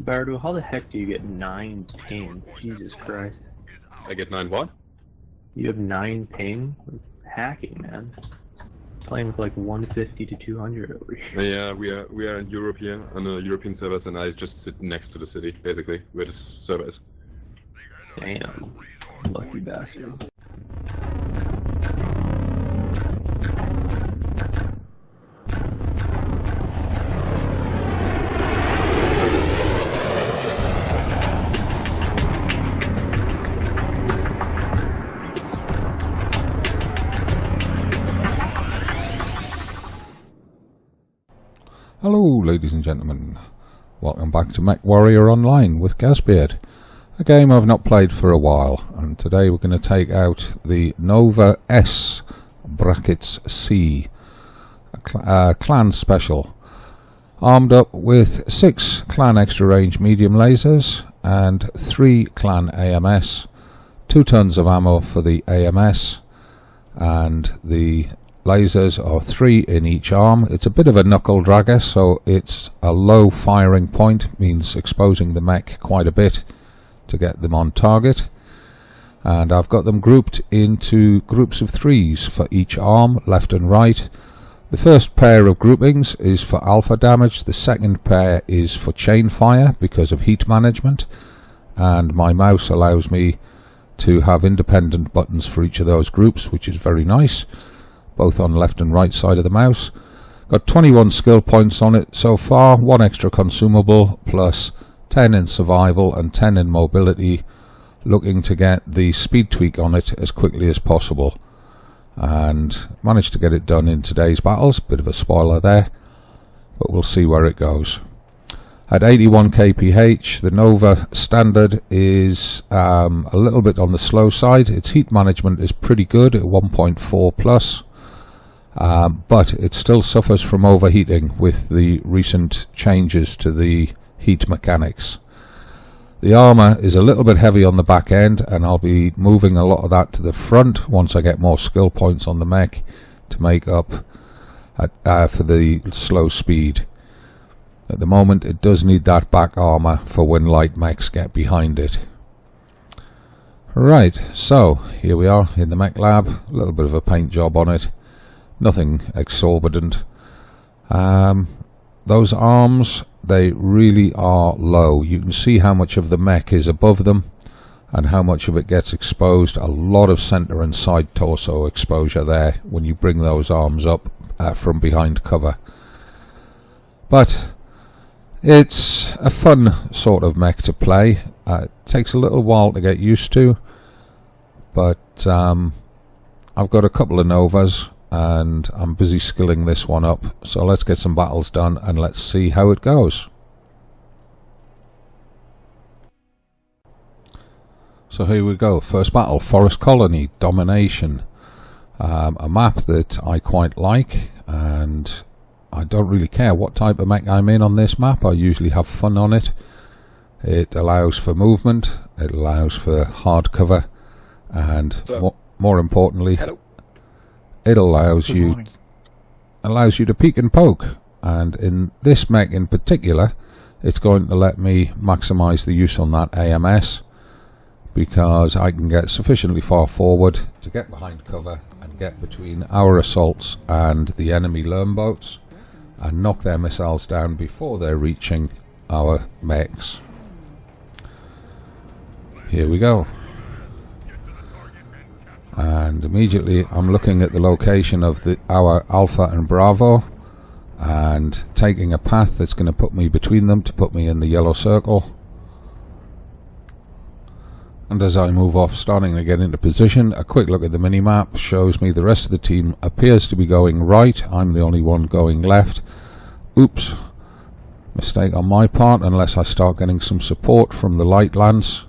Bardo, how the heck do you get 9 ping? Jesus Christ. I get 9 what? You have 9 ping? That's hacking, man. Playing with like 150 to 200 over here. Yeah, we are in Europe here, on the European servers, and I just sit next to the city, basically, where the server is. Damn. Lucky bastard. Hello ladies and gentlemen, welcome back to Mechwarrior Online with Gazbeard, a game I've not played for a while, and today we're going to take out the NVA-S (C), a clan special, armed up with 6 clan extra range medium lasers and 3 clan AMS, 2 tons of ammo for the AMS, and the lasers are 3 in each arm. It's a bit of a knuckle dragger, so it's a low firing point, means exposing the mech quite a bit to get them on target. And I've got them grouped into groups of 3s for each arm, left and right. The first pair of groupings is for alpha damage, the second pair is for chain fire because of heat management, and my mouse allows me to have independent buttons for each of those groups, which is very nice, both on left and right side of the mouse. Got 21 skill points on it so far, 1 extra consumable, plus 10 in survival and 10 in mobility, looking to get the speed tweak on it as quickly as possible, and managed to get it done in today's battles. Bit of a spoiler there, but we'll see where it goes. At 81 kph, the Nova standard is a little bit on the slow side. Its heat management is pretty good at 1.4 plus. But it still suffers from overheating with the recent changes to the heat mechanics. The armour is a little bit heavy on the back end, and I'll be moving a lot of that to the front once I get more skill points on the mech to make up for the slow speed. At the moment it does need that back armour for when light mechs get behind it. Right, so here we are in the mech lab, a little bit of a paint job on it. Nothing exorbitant. Those arms, they really are low. You can see how much of the mech is above them and how much of it gets exposed. A lot of centre and side torso exposure there when you bring those arms up from behind cover. But it's a fun sort of mech to play. It takes a little while to get used to, but I've got a couple of Novas and I'm busy skilling this one up, so let's get some battles done and let's see how it goes. So here we go, first battle, Forest Colony, Domination. A map that I quite like, and I don't really care what type of mech I'm in on this map. I usually have fun on it. It allows for movement, it allows for hard cover, and more importantly, it allows you to peek and poke. And in this mech in particular, it's going to let me maximize the use on that AMS, because I can get sufficiently far forward to get behind cover and get between our assaults and the enemy LRM boats and knock their missiles down before they're reaching our mechs. Here we go. And immediately I'm looking at the location of our Alpha and Bravo and taking a path that's going to put me between them to put me in the yellow circle. And as I move off, starting to get into position, a quick look at the mini-map shows me the rest of the team appears to be going right. I'm the only one going left. Oops, mistake on my part, unless I start getting some support from the light lance.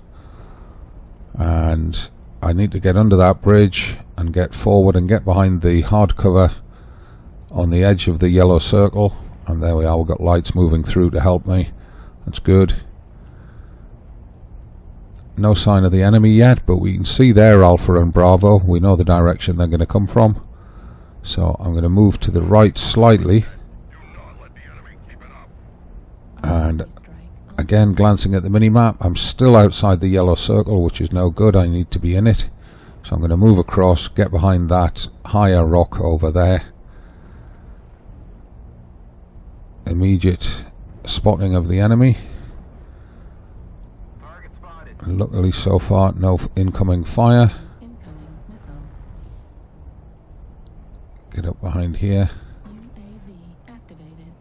And I need to get under that bridge and get forward and get behind the hard cover on the edge of the yellow circle. And there we are, we've got lights moving through to help me. That's good. No sign of the enemy yet, but we can see their Alpha and Bravo. We know the direction they're going to come from. So I'm going to move to the right slightly. And Again, glancing at the mini-map, I'm still outside the yellow circle, which is no good. I need to be in it. So I'm going to move across, get behind that higher rock over there. Immediate spotting of the enemy. Luckily so far, no incoming fire. Incoming missile. Get up behind here. UAV activated.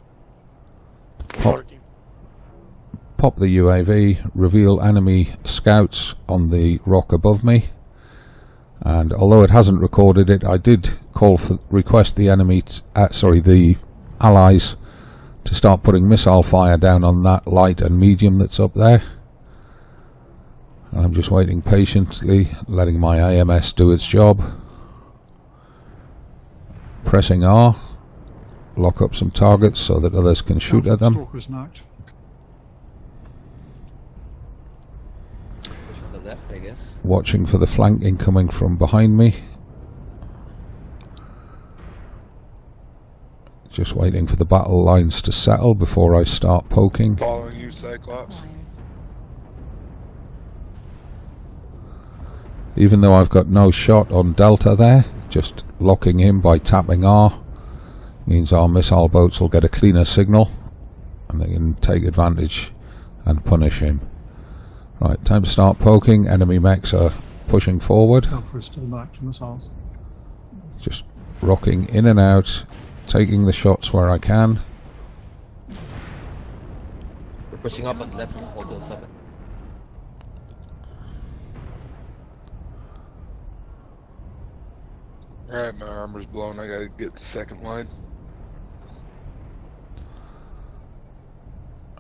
Pop the UAV, reveal enemy scouts on the rock above me. And although it hasn't recorded it, I did request the enemy, the allies, to start putting missile fire down on that light and medium that's up there. And I'm just waiting patiently, letting my AMS do its job. Pressing R, lock up some targets so that others can shoot at them. Stalker's knocked. Push on the left, I guess. Watching for the flanking coming from behind me. Just waiting for the battle lines to settle before I start poking. Following you, Cyclops. Acquired. Even though I've got no shot on Delta there, just locking him by tapping R means our missile boats will get a cleaner signal and they can take advantage and punish him. Right, time to start poking. Enemy mechs are pushing forward. Alpha still knocked to missiles. Just rocking in and out, taking the shots where I can. We're pushing up on the left, hold those up. Alright, my armor's blown. I gotta get the second line.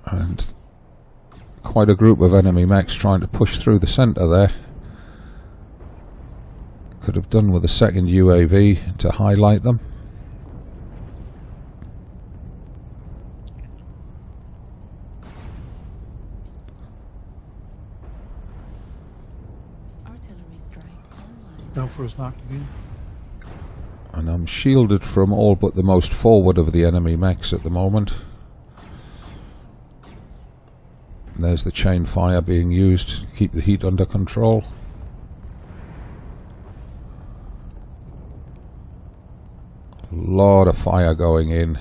And quite a group of enemy mechs trying to push through the centre there. Could have done with a second UAV to highlight them. Artillery strike online. Alpha is knocked again. And I'm shielded from all but the most forward of the enemy mechs at the moment. And there's the chain fire being used to keep the heat under control. A lot of fire going in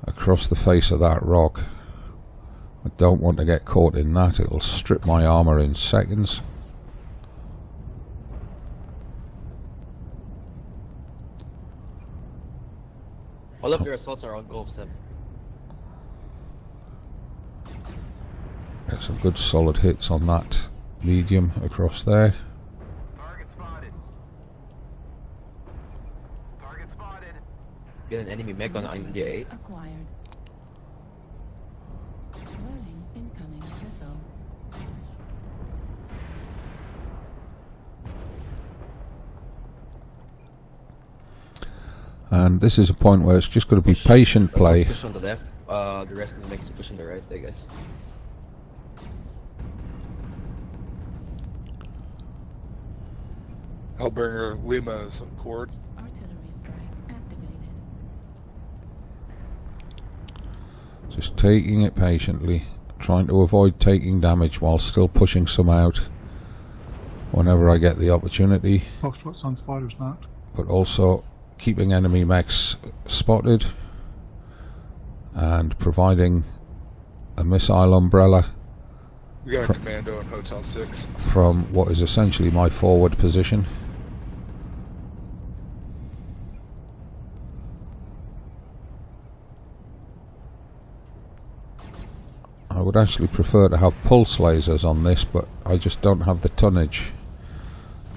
across the face of that rock. I don't want to get caught in that. It'll strip my armor in seconds. All of your assaults are on Gulf 7. Get some good solid hits on that medium across there. Target spotted. Target spotted. Get an enemy mech on NVA-S. Acquired. Warning, incoming missile. And this is a point where it's just got to be patient play. Push on the left, the rest of the mechs push on the right, I guess. Hellbringer Lima is on cord. Artillery strike activated. Just taking it patiently, trying to avoid taking damage while still pushing some out whenever I get the opportunity, Foxtrot's on spiders knocked. but also keeping enemy mechs spotted and providing a missile umbrella We got a commando in Hotel 6. from what is essentially my forward position. I would actually prefer to have pulse lasers on this, but I just don't have the tonnage.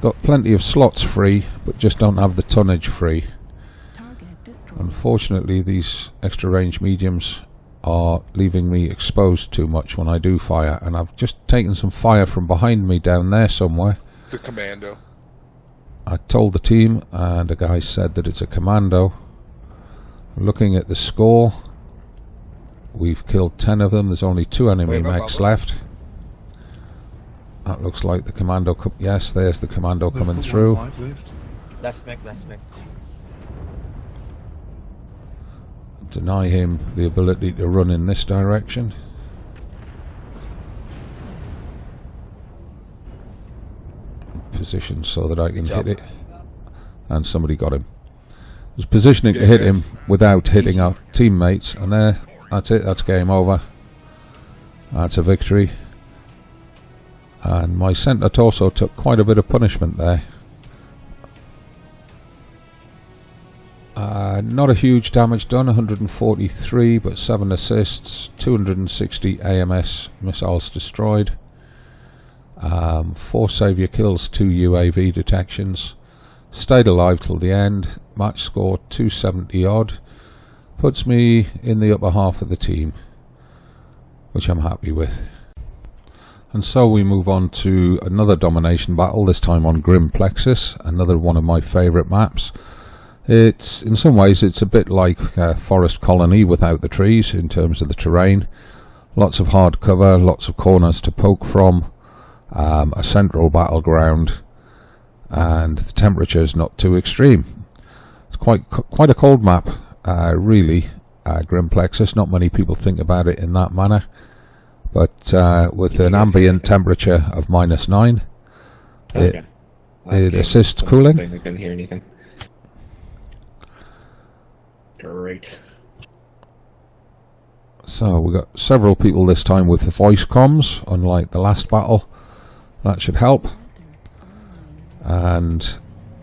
Got plenty of slots free, but just don't have the tonnage free. Target destroyed. Unfortunately, these extra range mediums are leaving me exposed too much when I do fire, and I've just taken some fire from behind me down there somewhere. The commando. I told the team, and a guy said that it's a commando. Looking at the score, we've killed 10 of them. There's only 2 enemy mechs left. That looks like the commando. Yes, there's the commando coming through. Last mech, last mech. Deny him the ability to run in this direction. position so that I can hit it. And somebody got him. I was positioning to hit him without hitting our teammates, and there, that's it, that's game over. That's a victory. And my centre torso took quite a bit of punishment there. Not a huge damage done, 143, but 7 assists, 260 AMS missiles destroyed, 4 saviour kills, 2 UAV detections, stayed alive till the end, match score 270 odd, puts me in the upper half of the team, which I'm happy with. And so we move on to another domination battle, this time on Grim Plexus, another one of my favourite maps. It's, in some ways, it's a bit like Forest Colony without the trees in terms of the terrain. Lots of hard cover, lots of corners to poke from, a central battleground, and the temperature is not too extreme. It's quite a cold map, really, Grim Plexus. Not many people think about it in that manner, but with an ambient temperature of -9, it assists cooling. I couldn't hear anything. Great. So we've got several people this time with the voice comms, unlike the last battle. That should help. And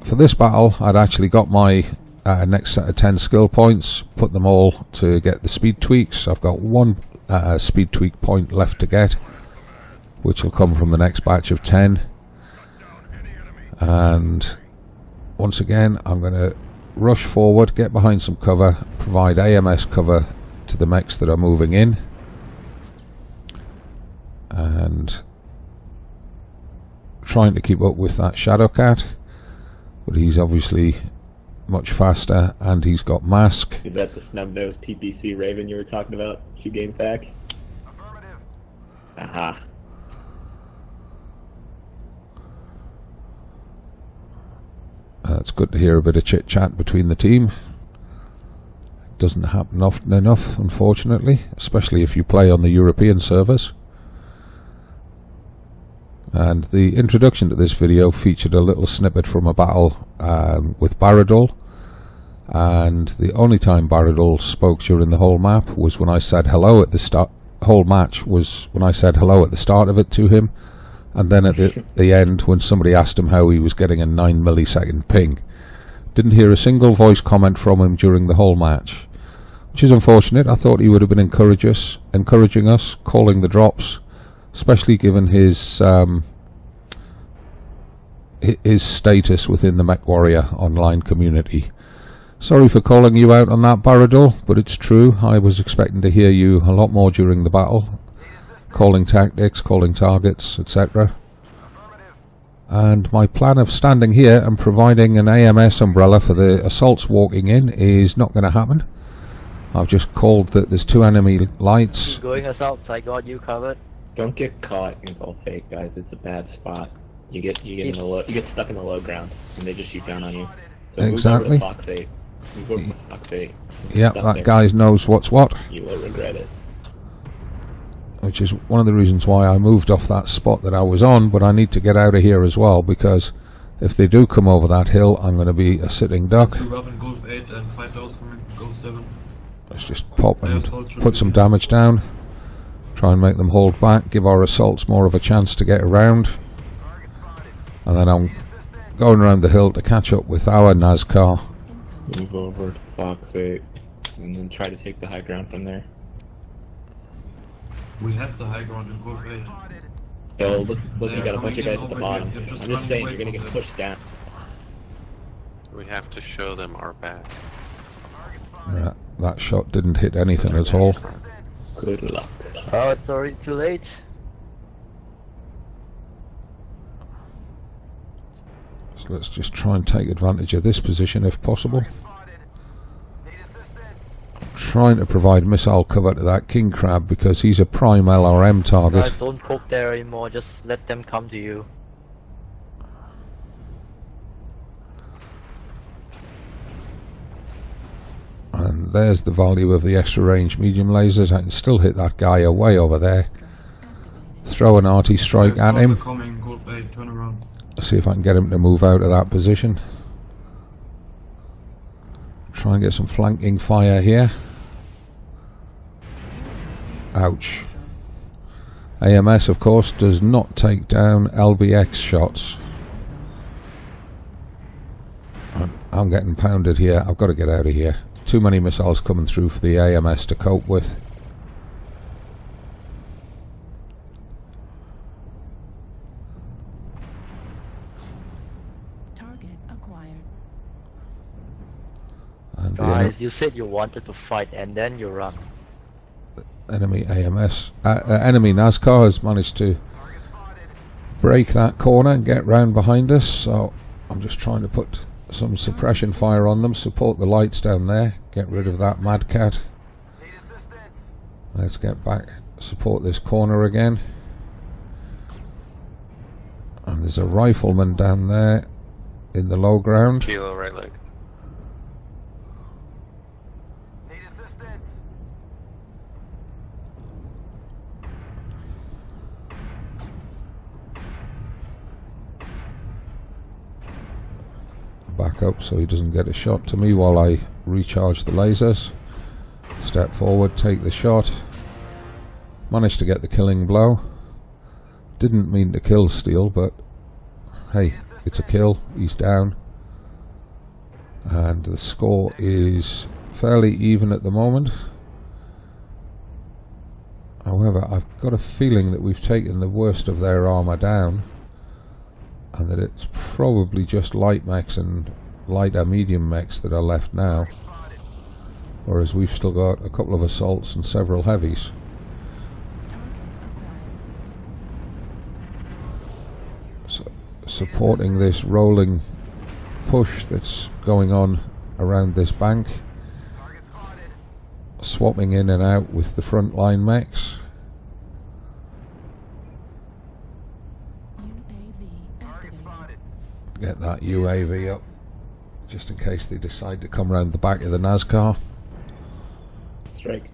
for this battle, I'd actually got my next set of 10 skill points, put them all to get the speed tweaks. I've got 1 speed tweak point left to get, which will come from the next batch of 10. And once again, I'm going to rush forward, get behind some cover, provide AMS cover to the mechs that are moving in, and trying to keep up with that Shadowcat, but he's obviously much faster, and he's got mask. Is that the snub-nosed TPC Raven you were talking about 2 games back? Affirmative. Aha. It's good to hear a bit of chit chat between the team. It doesn't happen often enough, unfortunately, especially if you play on the European servers. And the introduction to this video featured a little snippet from a battle with Baradol, and the only time Baradol spoke during the whole map was when I said hello at the start. Whole match was when I said hello at the start of it to him, and then at the end when somebody asked him how he was getting a 9 millisecond ping. Didn't hear a single voice comment from him during the whole match, which is unfortunate. I thought he would have been encouraging us, calling the drops, especially given his status within the Mechwarrior online community. Sorry for calling you out on that, Baradol, but it's true. I was expecting to hear you a lot more during the battle, calling tactics, calling targets, etc. And my plan of standing here and providing an AMS umbrella for the assaults walking in is not going to happen. I've just called that there's 2 enemy lights. Going assaults, I got you covered. Don't get caught in all fake, guys. It's a bad spot. You get in the low, you get stuck in the low ground, and they just shoot down on you. So Exactly. Move over to Fox 8. Move over to Fox 8. Yep, that guy knows what's what. You will regret it. Which is one of the reasons why I moved off that spot that I was on, but I need to get out of here as well, because if they do come over that hill, I'm going to be a sitting duck. Let's just pop and put some damage down, try and make them hold back, give our assaults more of a chance to get around, and then I'm going around the hill to catch up with our NASCAR. Move over to Fox 8, and then try to take the high ground from there. We have the high ground in Corsair. Yo, look, you got a bunch of guys at the bottom. I'm just saying, you're gonna get pushed down. We have to show them our back. Yeah, that shot didn't hit anything at all. Good luck. Oh, sorry, too late. So let's just try and take advantage of this position if possible. Trying to provide missile cover to that king crab because he's a prime LRM target. Guys, don't poke there anymore, just let them come to you. And there's the value of the extra range medium lasers. I can still hit that guy away over there. Throw an arty strike at him. Coming, turn around. See if I can get him to move out of that position. Try and get some flanking fire here. Ouch. AMS, of course, does not take down LBX shots. I'm getting pounded here. I've got to get out of here. Too many missiles coming through for the AMS to cope with. Target acquired. And the Guys, you said you wanted to fight and then you run. enemy AMS, enemy NASCAR has managed to break that corner and get round behind us, so I'm just trying to put some suppression fire on them, support the lights down there, get rid of that mad cat. Let's get back, support this corner again. And there's a rifleman down there in the low ground. Kilo, right leg. Back up so he doesn't get a shot to me while I recharge the lasers. Step forward, take the shot. Managed to get the killing blow. Didn't mean to kill Steel, but hey, it's a kill. He's down. And the score is fairly even at the moment. However, I've got a feeling that we've taken the worst of their armour down, and that it's probably just light mechs and lighter medium mechs that are left now, whereas we've still got a couple of assaults and several heavies. So, supporting this rolling push that's going on around this bank, swapping in and out with the front line mechs. Get that UAV up, just in case they decide to come round the back of the NASCAR. Strike.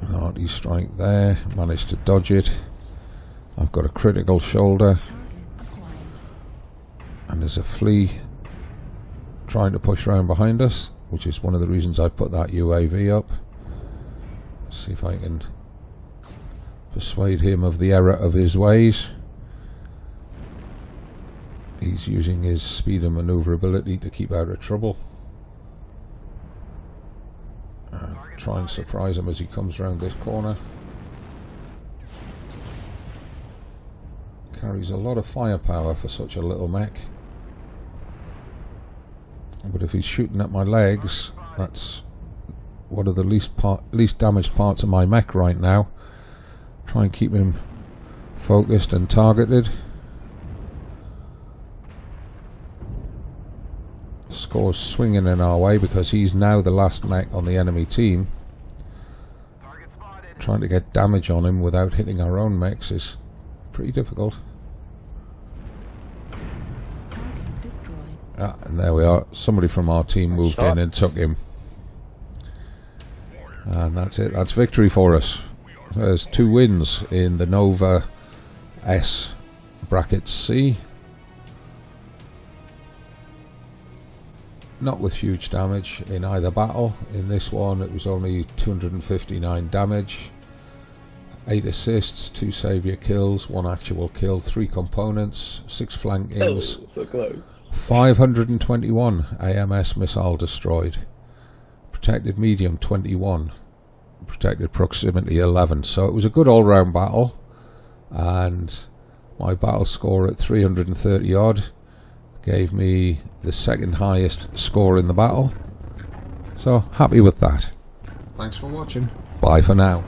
Naughty strike there, managed to dodge it. I've got a critical shoulder, and there's a flea trying to push around behind us, which is one of the reasons I put that UAV up. See if I can persuade him of the error of his ways. He's using his speed and maneuverability to keep out of trouble. Try and surprise him as he comes around this corner. Carries a lot of firepower for such a little mech. But if he's shooting at my legs, that's one of the least damaged parts of my mech right now. Try and keep him focused and targeted. Score's swinging in our way because he's now the last mech on the enemy team. Trying to get damage on him without hitting our own mechs is pretty difficult. Ah, and there we are. Somebody from our team moved in and took him. And that's it. That's victory for us. There's 2 wins in the Nova S bracket C. Not with huge damage in either battle. In this one it was only 259 damage, 8 assists, 2 saviour kills, 1 actual kill, 3 components, 6 flankings, so close. 521 AMS missile destroyed, protected medium 21, protected proximity 11. So it was a good all-round battle, and my battle score at 330 odd gave me the second highest score in the battle, so happy with that. Thanks for watching. Bye for now.